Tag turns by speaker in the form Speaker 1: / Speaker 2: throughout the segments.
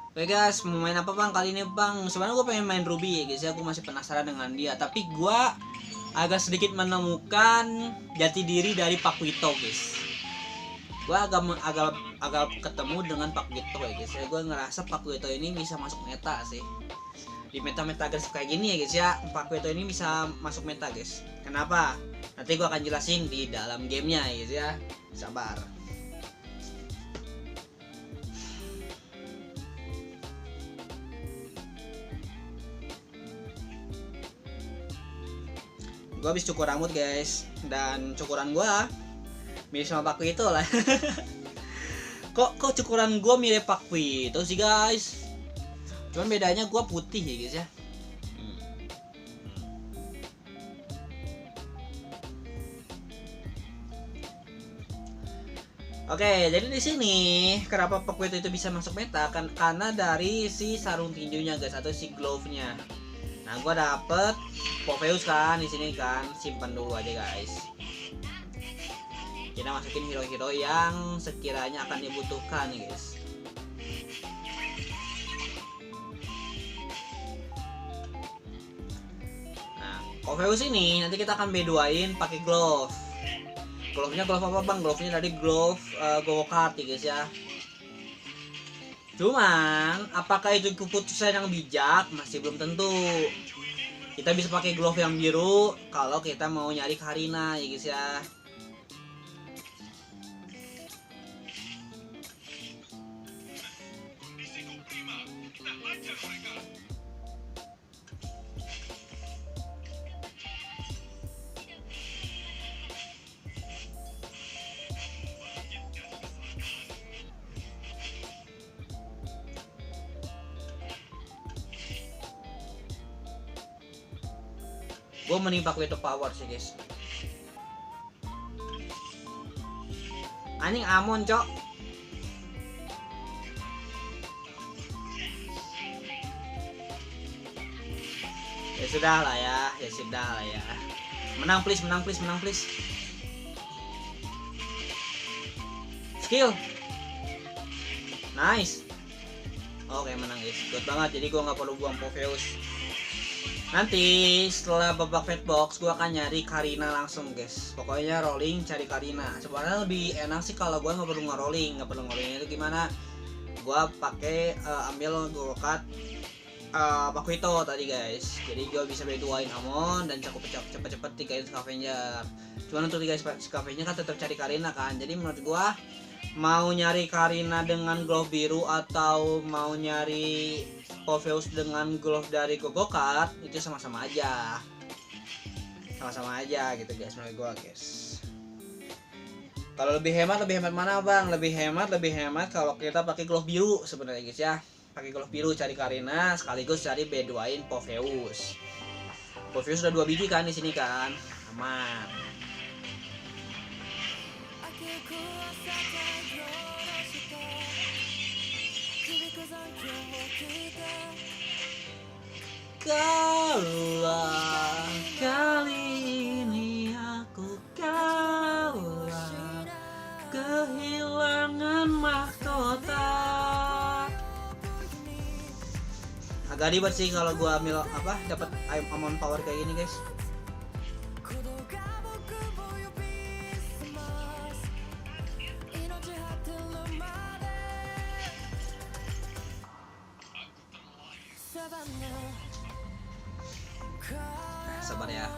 Speaker 1: Oke guys, mau main apa bang kali ini bang? Sebenarnya gue pengen main Ruby ya guys ya, gue masih penasaran dengan dia. Tapi gue agak sedikit menemukan jati diri dari Pakuito guys. Gue agak ketemu dengan Pakuito ya guys ya. Gue ngerasa Pakuito ini bisa masuk meta sih. Di meta-meta agresif kayak gini ya guys ya, Pakuito ini bisa masuk meta guys. Kenapa? Nanti gue akan jelasin di dalam gamenya ya guys ya. Sabar. Gue habis cukur rambut guys, dan cukuran gue mirip sama Pakuito lah. kok cukuran gue mirip Pakuito sih guys, cuman bedanya gue putih ya guys ya. Oke, jadi di sini kenapa Pakuito itu bisa masuk meta kan karena dari si sarung tinjunya guys, atau si glove-nya. Nah, gue dapet Popheus kan di sini kan, simpan dulu aja guys. Kita masukin hero-hero yang sekiranya akan dibutuhkan guys. Nah, Popheus ini nanti kita akan B2-in pakai glove. Glove-nya glove apa bang? Glove-nya dari glove go-kart ya guys ya. Cuman apakah itu keputusan yang bijak? Masih belum tentu. Kita bisa pakai glove yang biru kalau kita mau nyari Karina ya guys ya. Gue mending pakai itu power sih guys. Anjing Amon cok. Ya sudah lah ya, ya sudah lah ya. Menang please, menang please, menang please. Skill. Nice. Oke, menang guys, good banget. Jadi gue nggak perlu buang Popheus. Nanti setelah babak fatbox gue akan nyari Karina langsung guys. Pokoknya rolling cari Karina. Sebenarnya lebih enak sih kalau gue nggak perlu nge-rolling. Nggak perlu nge-rolling itu gimana? Gue pakai ambil go-kart Pakuito tadi guys. Jadi gue bisa B2-in Amon dan cukup cepet-cepet 3-in Scavenger. Cuman untuk 3 Scavenger kan tetap cari Karina kan. Jadi menurut gue mau nyari Karina dengan glove biru atau mau nyari Popheus dengan glove dari go-kart itu sama-sama aja. Sama-sama aja gitu guys menurut gua guys. Kalau lebih hemat mana bang? Lebih hemat kalau kita pakai glove biru sebenarnya guys ya. Pakai glove biru cari Karina sekaligus cari B2-in Popheus. Popheus udah 2 biji kan di sini kan. Aman. Kalah kali ini aku kalah, kehilangan mahkota. Agak ribet sih kalau gua ambil apa dapat Amon power kayak gini guys. Sabar ya.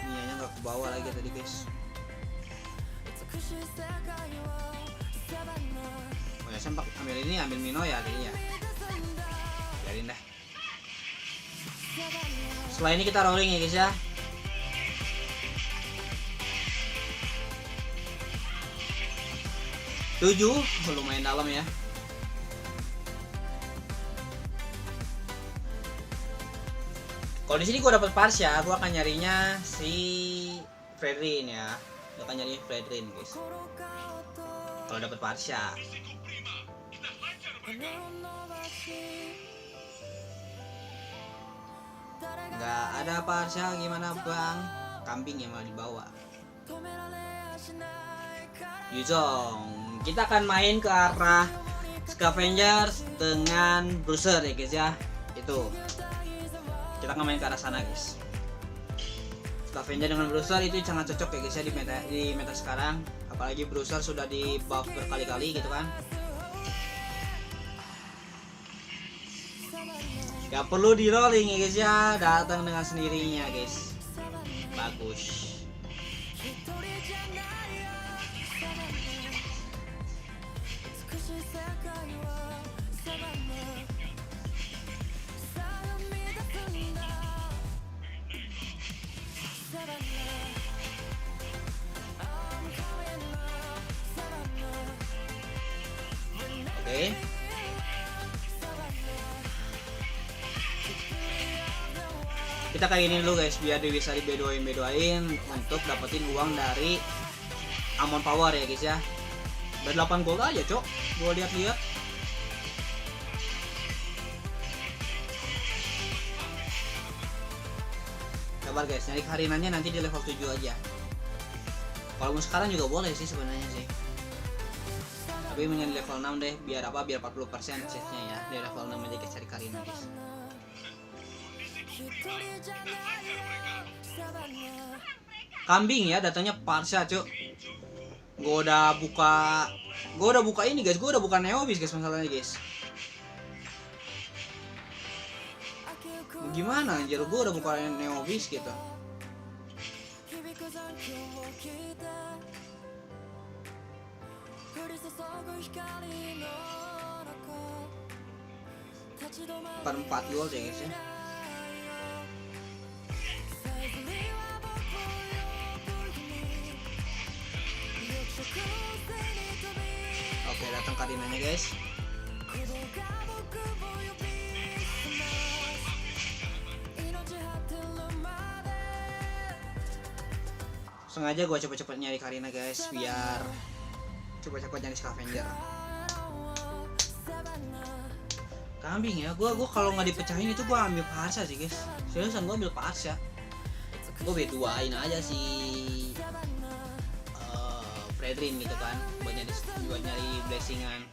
Speaker 1: Nianya nggak ke bawah lagi tadi guys. Oh ya, sempak ambil ini, ambil Mino ya tadi ya. Biarin dah. Setelah ini kita rolling ya guys ya. Tujuh, lumayan dalam ya. Kalau di sini gue dapet Parsha, gue akan nyarinya si Fredrin ya. Gue akan nyari Fredrin guys. Kalau dapet Parsha. Nggak ada Parsha gimana bang? Kambing yang malah dibawa. Yuzong Kita akan main ke arah Scavengers dengan Bruiser ya guys ya. Itu. Kita akan main ke arah sana guys. Scavenger dengan Bruiser itu sangat cocok ya guys ya di meta sekarang. Apalagi Bruiser sudah di buff berkali-kali gitu kan. Gak perlu di rolling ya guys ya, datang dengan sendirinya guys. Bagus. Oke. Kita kayak gini dulu guys, biar bisa di B2in untuk dapetin uang dari Amon Power ya guys ya. Udah 8 gold aja cok, gua lihat-lihat. Sabar guys, nyari karinanya nanti di level 7 aja. Kalau mau sekarang juga boleh sih sebenarnya sih. Tapi menjadi level 6 deh, biar apa? Biar 40% chestnya ya. Di level 6 aja guys cari karina guys. Kambing ya, datanya Parsha cuk. Gue udah buka ini guys, gue udah buka Neobis guys masalahnya guys. Gimana anjir, gue udah buka Neobis gitu. Per 4 gold ya guys ya. Oke, datang karinanya guys. Sengaja gue cepet-cepet nyari karina guys, biar cepet-cepet nyari scavenger. Kambing ya, gue kalau nggak dipecahin itu gue ambil Parsha sih guys. Seriusan gue ambil Parsha. Gue B2in aja sih Fredrin gitu kan, buat nyari blessingan.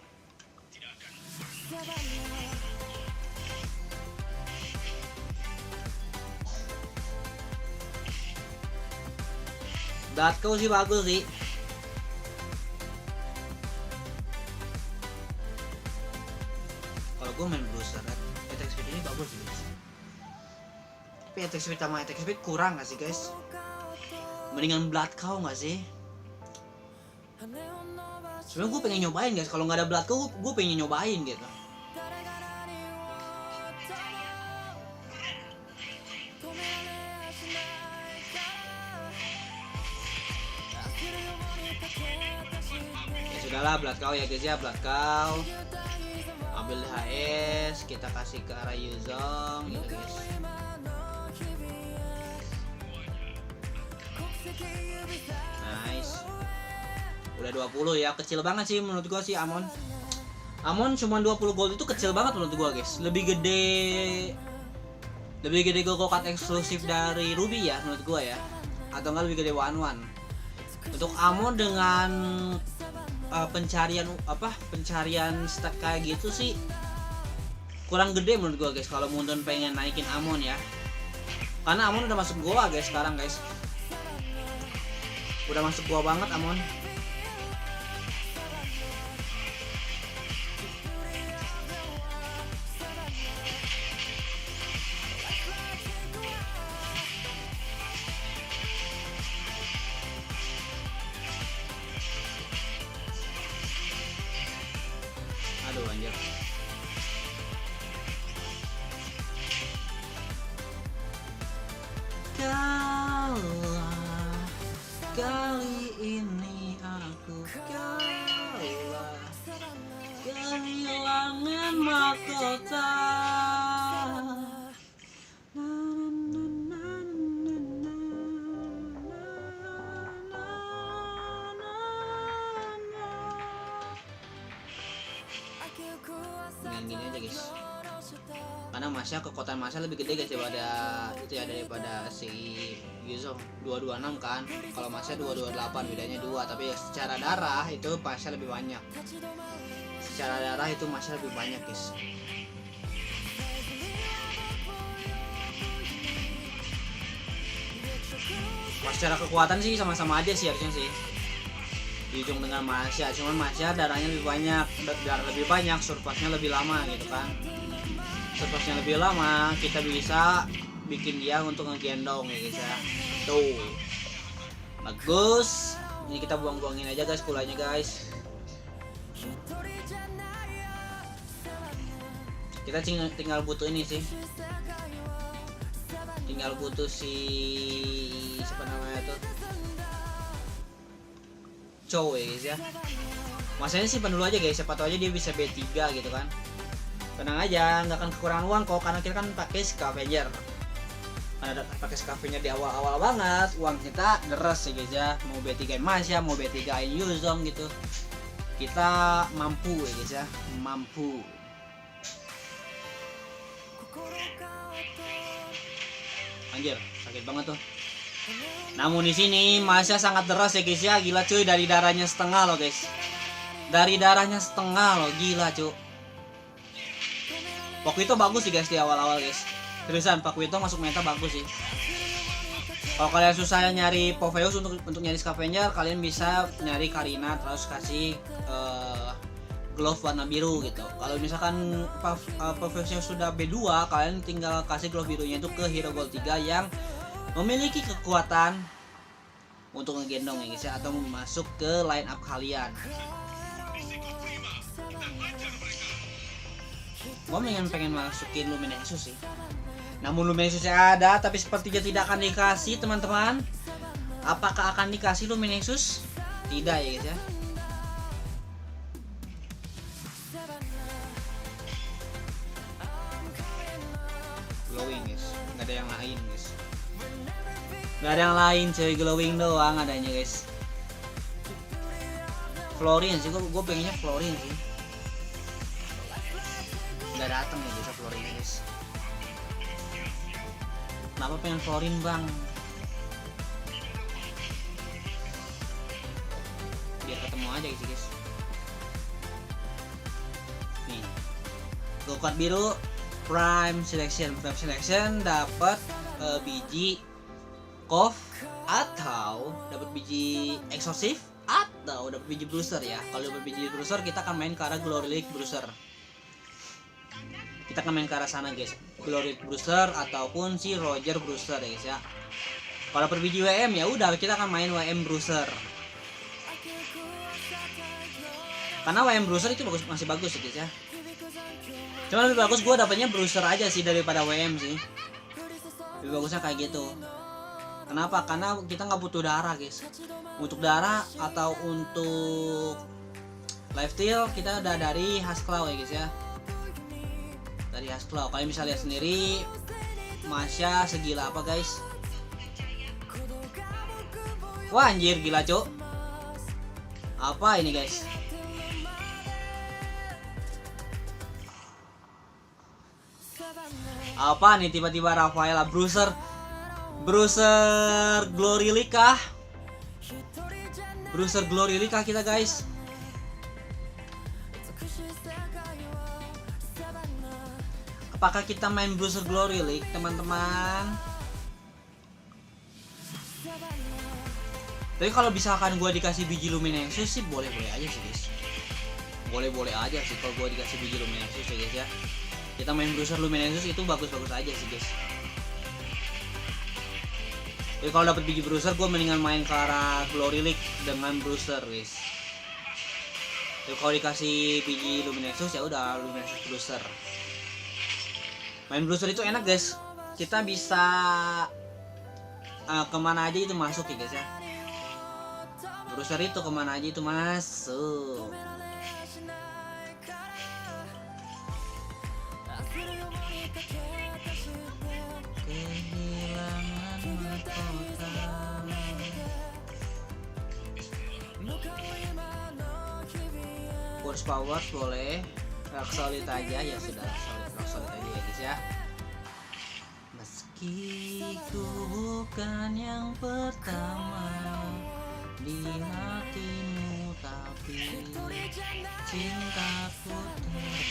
Speaker 1: Datko sih bagus sih. Kalau gue main Bruiser, attack speed ini bagus sih guys. Tapi attack speed sama attack speed kurang gak sih guys? Mendingan Blood Cow gak sih? Sebenernya gue pengen nyobain guys, kalau nggak ada Blood Cow gue pengen nyobain gitu. Ya sudahlah, Blood Cow ya guys ya, Blood Cow. Ambil HS, kita kasih ke arah Yuzong gitu guys. Nice. Udah 20 ya, kecil banget sih menurut gua sih Amon. Amon cuma 20 gold itu kecil banget menurut gua guys. Lebih gede Gogo Card eksklusif dari Ruby ya menurut gua ya. Atau enggak lebih gede One. Untuk Amon dengan pencarian stat kayak gitu sih kurang gede menurut gua guys, kalau Munton pengen naikin Amon ya. Karena Amon udah masuk gua guys sekarang guys. Udah masuk gua banget Amon. Aduh anjir. Kali ini aku kalah kehilangan mahkota. Gini aja guys. karena Masya kekuatan Masya lebih gede guys daripada itu ya, daripada si Yuzong 226 kan. Kalau Masya 228, bedanya 2, tapi secara darah itu Masya lebih banyak. Secara darah itu Masya lebih banyak guys. Secara kekuatan sih sama-sama aja sih harusnya sih Yuzong dengan Masya, cuman Masya darahnya lebih banyak, darah lebih banyak, surplusnya lebih lama gitu kan. Surplusnya lebih lama, kita bisa bikin dia untuk ngegendong ya guys ya. Tuh bagus. Ini kita buang-buangin aja guys kulanya guys. Kita tinggal butuh ini sih, tinggal butuh si siapa namanya tuh, Chow ya guys ya. Masanya simpan dulu aja guys, siapa tahu aja dia bisa B3 gitu kan. Tenang aja, nggak akan kekurangan uang kok, karena kita kan pakai scavenger. Karena pakai scavenger di awal-awal banget, uang kita deres ya guys ya. Mau B3-in Masya, mau B3-in Yuzong gitu, kita mampu ya guys ya, mampu. Anjir, sakit banget tuh. Namun di sini Masya sangat deras ya guys ya, gila cuy, dari darahnya setengah loh guys. Dari darahnya setengah loh, gila cuy. Pakuito bagus sih guys di awal-awal guys. Seriusan Pakuito masuk meta bagus sih. Kalau kalian susah nyari Popheus untuk nyari scavenger, kalian bisa nyari Karina terus kasih glove warna biru gitu. Kalau misalkan Popheusnya sudah B2, kalian tinggal kasih glove birunya itu ke hero gold 3 yang memiliki kekuatan untuk ngegendong ya guys ya, atau masuk ke line up kalian. Gua pengen masukin Luminensus sih. Namun Luminensusnya ada, tapi sepertinya tidak akan dikasih teman-teman. Apakah akan dikasih Luminensus? Tidak ya guys ya. Glowing guys, nggak ada yang lain guys. Nggak ada yang lain cuy, glowing doang adanya guys. Florin sih, gue pengennya Florin sih. Nggak datang ya guys Florin guys. Kenapa pengen Florin bang? Biar ketemu aja gitu guys. Nih, gokat biru Prime Selection dapat biji Kov atau dapat biji Exorcist atau dapat biji Bruiser ya. Kalau dapat biji Bruiser kita akan main ke arah Glory League Bruiser. Kita akan main ke arah sana guys, Glory Bruiser ataupun si Roger Bruiser ya guys ya. Kalau per biji WM ya udah kita akan main WM Bruiser. Karena WM Bruiser itu masih bagus ya guys ya. Cuma lebih bagus gue dapatnya Bruiser aja sih daripada WM sih. Lebih bagusnya kayak gitu. Kenapa? Karena kita nggak butuh darah guys. Untuk darah atau untuk lifesteal kita udah dari Hasclaw ya guys ya. Dari Hasclaw. Kalian bisa lihat sendiri Masya segila apa guys. Wah anjir gila cok. Apa ini guys? Apa nih tiba-tiba Rafaela Bruiser Glory League kah? Bruiser Glory League kah kita guys? Apakah kita main Bruiser Glory League teman-teman? Tapi kalau misalkan gue dikasih biji Luminensus sih boleh-boleh aja sih guys. Boleh-boleh aja sih kalau gue dikasih biji Luminensus ya guys ya. Kita main Bruiser Luminensus itu bagus-bagus aja sih guys. Jadi kalau dapat biji Bruiser gue mendingan main ke arah Glory League dengan Bruiser guys. Jadi kalau dikasih biji Luminensus ya udah Luminensus Bruiser. Main Bruiser itu enak guys. Kita bisa kemana aja itu masuk ya guys ya. Bruiser itu kemana aja itu masuk. Force Power boleh, Rock Solid aja ya sudah, Rock Solid aja. ya. Meski ku bukan yang pertama di hatimu, tapi cintaku terbaik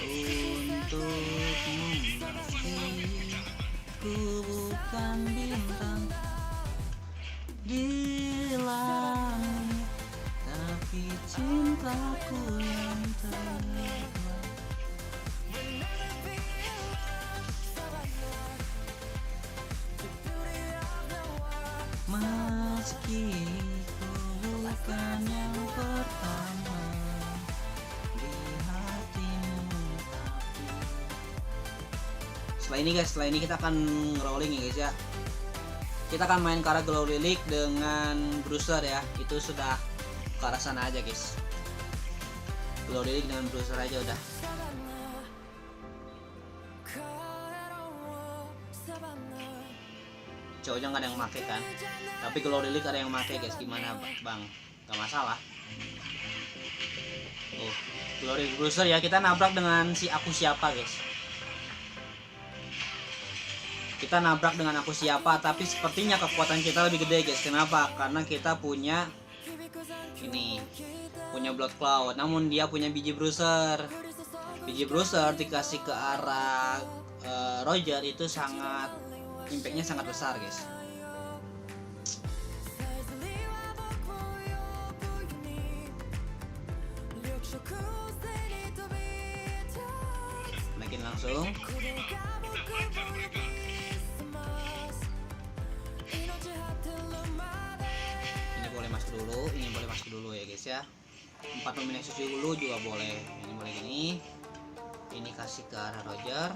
Speaker 1: untukmu. Meski ku bukan bintang di langit, tapi cintaku yang terbaik. Meski ku bukan yang pertama di hatimu, tapi setelah ini kita akan rolling ya guys ya. Kita akan main ke arah Glow Lilik dengan Bruiser ya. Itu sudah ke arah sana aja guys. Glow Lilik dengan Bruiser aja udah. Cowoknya nggak ada yang make kan, tapi Glow Lilik ada yang make guys. Gimana bang? Gak masalah. Glow Lilik Bruiser ya. Kita nabrak dengan si Aku Siapa guys. Kita nabrak dengan Aku Siapa, tapi sepertinya kekuatan kita lebih gede guys. Kenapa? Karena kita punya ini, punya Blood Cloud, namun dia punya biji Bruiser. Biji Bruiser dikasih ke arah Roger itu sangat, impactnya sangat besar guys. Naikin langsung. Ini boleh masuk dulu ya guys ya. 4 Luminexus dulu juga boleh. Ini boleh gini. Ini kasih ke arah Roger.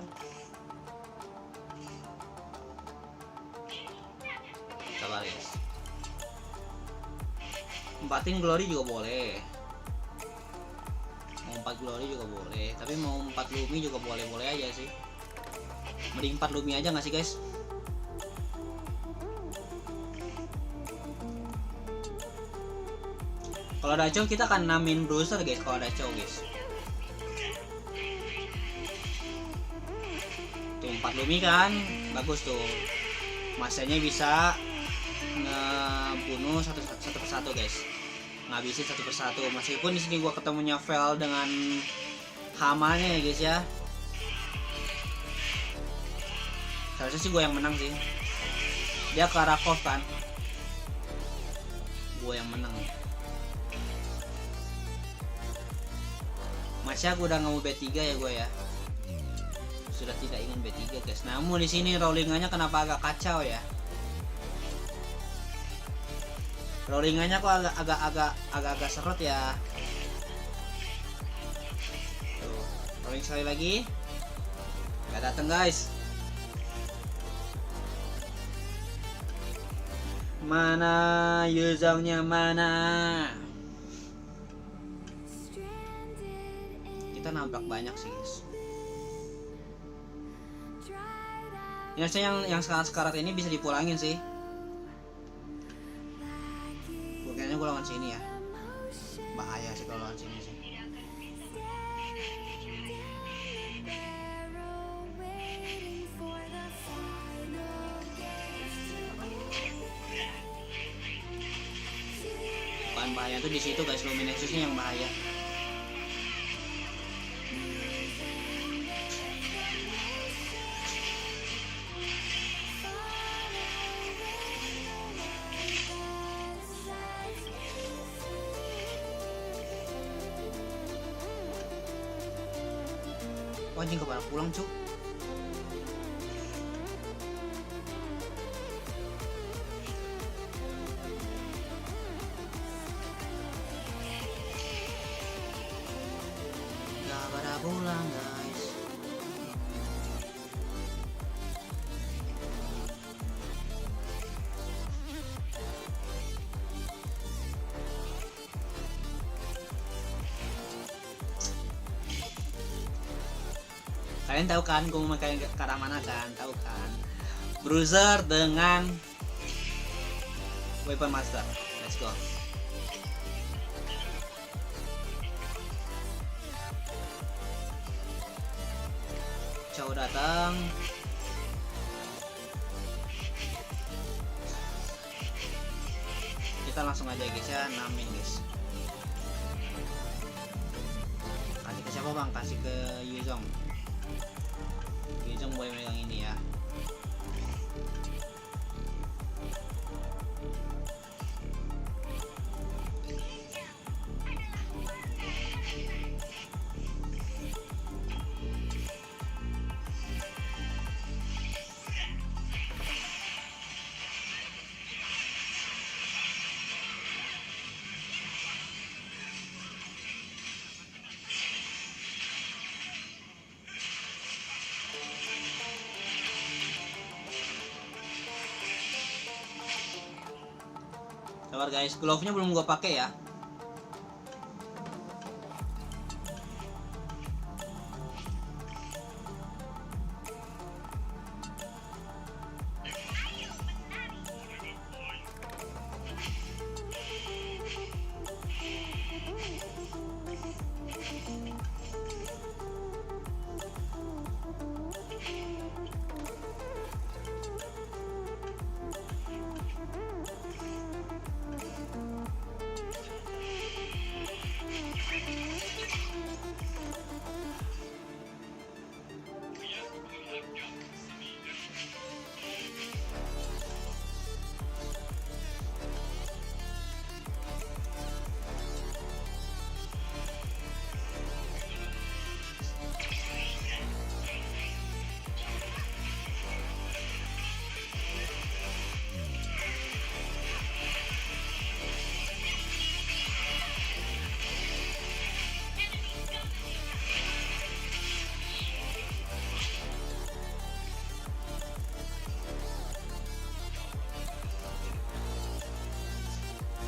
Speaker 1: Sabar guys. 4-in Glory juga boleh. Mau 4 Glory juga boleh. Tapi mau 4 Lumi juga boleh-boleh aja sih. Mending 4 Lumi aja nggak sih guys? Kalau ada cow kita akan namin Bruiser guys. Kalau ada cow guys. Tuh 4 Lumi kan, bagus tuh. Masanya bisa ngebunuh satu persatu guys. Ngabisin satu persatu. Meskipun di sini gua ketemunya Vel dengan hamanya ya guys ya. Seharusnya sih gua yang menang sih. Dia ke arah Kov kan. Gua yang menang. Masih aku udah nggak mau B3 ya gue ya. Sudah tidak ingin B3 guys. Namun di sini rollingannya kenapa agak kacau ya? Rollingannya kok agak seret ya. Tuh, rolling sekali lagi. Gak dateng guys. Mana Yuzongnya mana? Kita nabrak banyak sih guys. Ya saya yang sekarat ini bisa dipulangin sih. Kayaknya gue lawan sini ya. Bahaya sih kalau lawan sini sih. Bukan bahaya tuh di situ guys, Luminexusnya yang bahaya. Anjing kepala pulang cuk. Gak pada pulang guys. Kalian tahu kan gue mau main ke arah mana kan? Tahu kan? Bruiser dengan Weapon Master. Let's go. Chow datang. Kita langsung aja guys ya, namin guys. Kasih ke siapa bang? Kasih ke Yuzong. Yuzong boleh megang ini ya. Sabar guys, glove-nya belum gua pakai ya.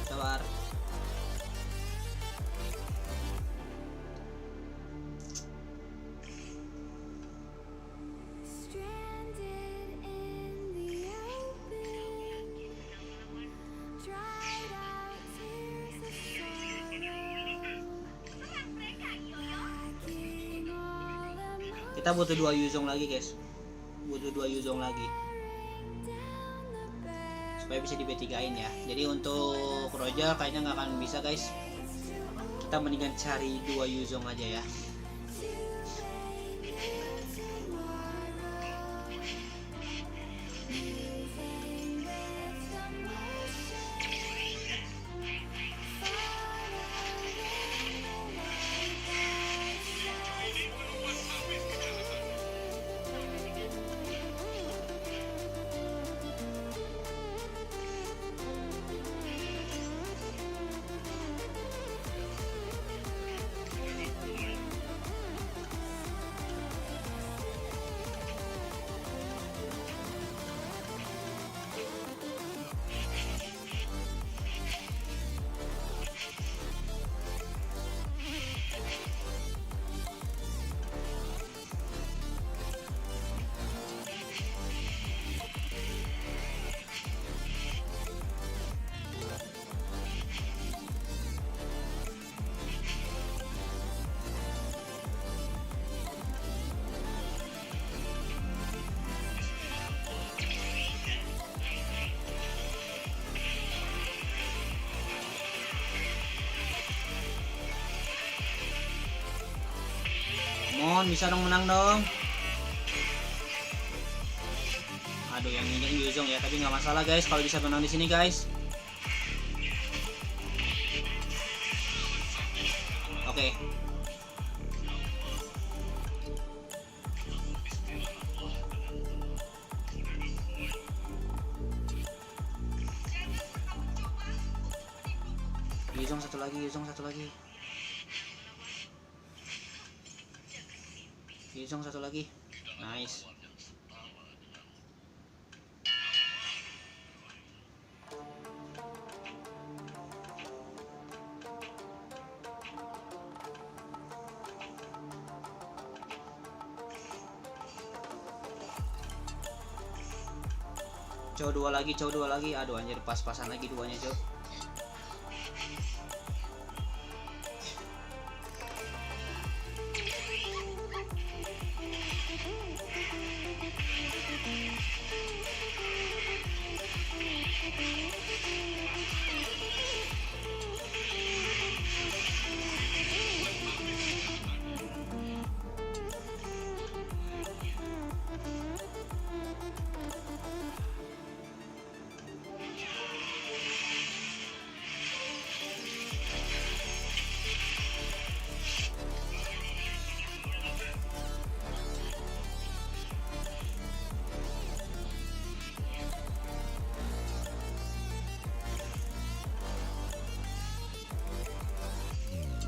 Speaker 1: Sabar. Kita butuh 2 Yuzong lagi guys. Butuh 2 Yuzong lagi supaya bisa di B3-in ya. Jadi untuk Roger kayaknya nggak akan bisa guys. Kita mendingan cari 2 Yuzong aja ya. Mohon bisa dong menang dong. Aduh yang ini Yuzong ya, tapi nggak masalah guys kalau bisa menang di sini guys. Oke. Yuzong satu lagi, Yuzong satu lagi. Yuzong satu lagi. Nice. Cow dua lagi. Aduh anjir, pas-pasan lagi duanya, cow.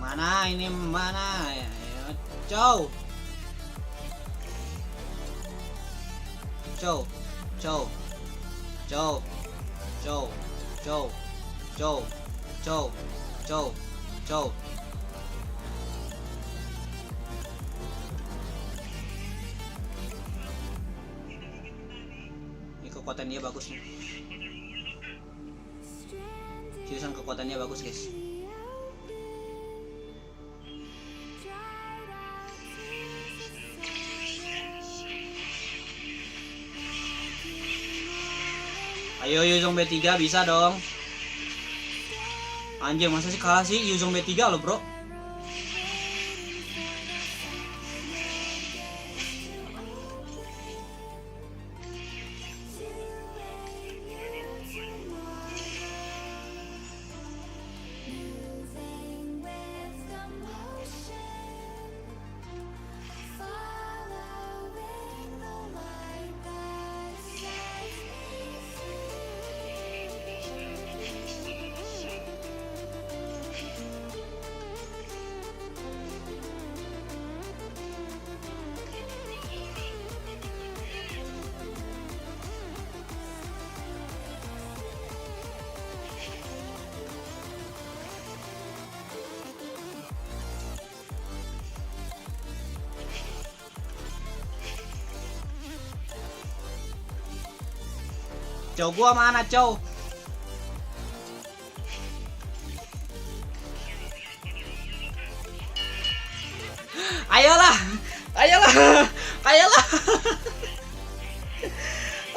Speaker 1: Mana ini mana ya? Cow. Cow. Cow. Cow. Cow. Cow. Cow. Cow. Cow. Cow. Ini kekuatan dia bagus nih. Seriusan kekuatannya bagus guys. Ayo Yuzong B3 bisa dong. Anjir masa sih kalah sih Yuzong B3 loh bro. Cow gua mana cow? Ayolah, ayolah, ayolah.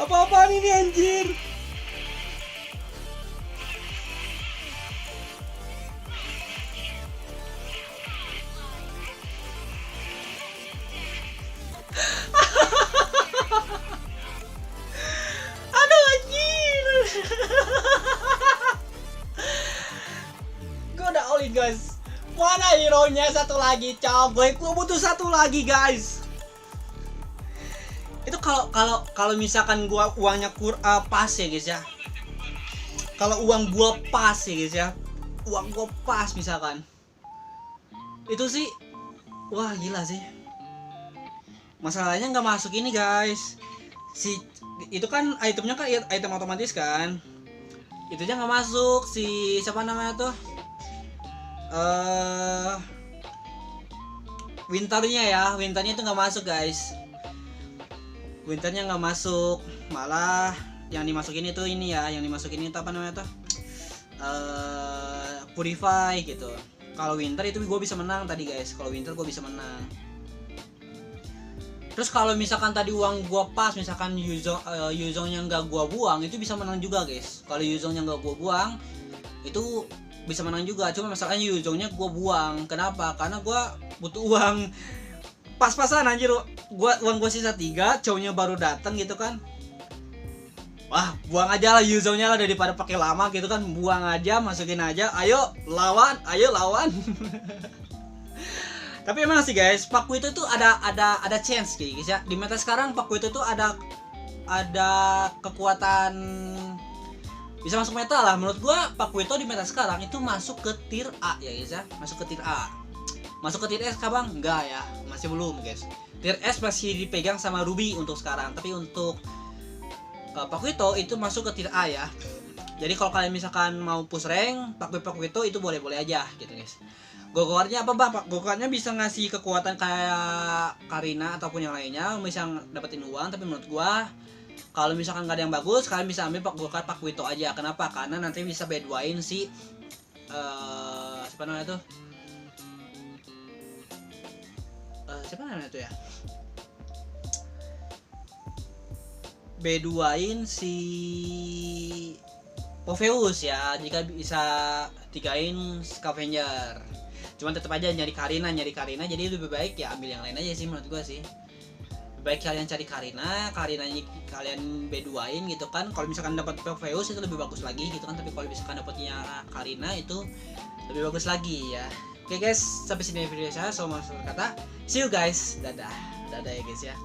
Speaker 1: Apa-apaan ini anjir? Gue udah all in guys. Mana hero-nya satu lagi cow? Gue butuh satu lagi guys. Itu kalau misalkan gua uangnya pas ya guys ya. Kalau uang gua pas ya guys ya. Uang gua pas misalkan. Itu sih wah gila sih. Masalahnya nggak masuk ini guys. Itu kan itemnya kan item otomatis kan. Itu aja nggak masuk si siapa namanya tuh winternya itu nggak masuk guys. Winternya nggak masuk, malah yang dimasukin itu ini ya, yang dimasukin itu apa namanya tuh purify gitu. Kalau winter itu gue bisa menang tadi guys. Kalau winter gue bisa menang. Terus kalau misalkan tadi uang gua pas, misalkan Yuzongnya nggak gua buang, itu bisa menang juga guys. Kalau Yuzongnya nggak gua buang, itu bisa menang juga. Cuma masalahnya Yuzongnya gua buang. Kenapa? Karena gua butuh uang pas-pasan anjir. Uang gua sisa 3, cowoknya baru datang gitu kan. Wah, buang aja lah Yuzongnya lah daripada pakai lama gitu kan. Buang aja, masukin aja. Ayo lawan, ayo lawan. Tapi emang sih guys, Pakuito itu ada chance guys ya. Di meta sekarang Pakuito itu ada kekuatan bisa masuk meta lah. Menurut gua Pakuito di meta sekarang itu masuk ke tier A ya guys ya. Masuk ke tier A. Masuk ke tier S kah bang? Enggak ya, masih belum guys. Tier S masih dipegang sama Ruby untuk sekarang. Tapi untuk Pakuito itu masuk ke tier A ya. Jadi kalau kalian misalkan mau push rank, Pakuito itu boleh-boleh aja gitu guys. Gogoarnya apa bang? Gogoarnya bisa ngasih kekuatan kayak Karina ataupun yang lainnya, bisa dapetin uang. Tapi menurut gua kalau misalkan nggak ada yang bagus, kalian bisa ambil Gokar Pakuito aja. Kenapa? Karena nanti bisa B2-in si siapa namanya tuh? Siapa namanya tuh ya? B2-in si Popheus ya, jika bisa 3-in Scavenger. Cuman tetap aja nyari Karina, jadi lebih baik ya ambil yang lain aja sih menurut gua sih. Lebih baik kalian cari Karinanya kalian B2-in gitu kan. Kalau misalkan dapat Popheus itu lebih bagus lagi gitu kan, tapi kalau misalkan dapatnya Karina itu lebih bagus lagi ya. Oke guys, sampai sini video saya. So mau kata see you guys. Dadah ya guys ya.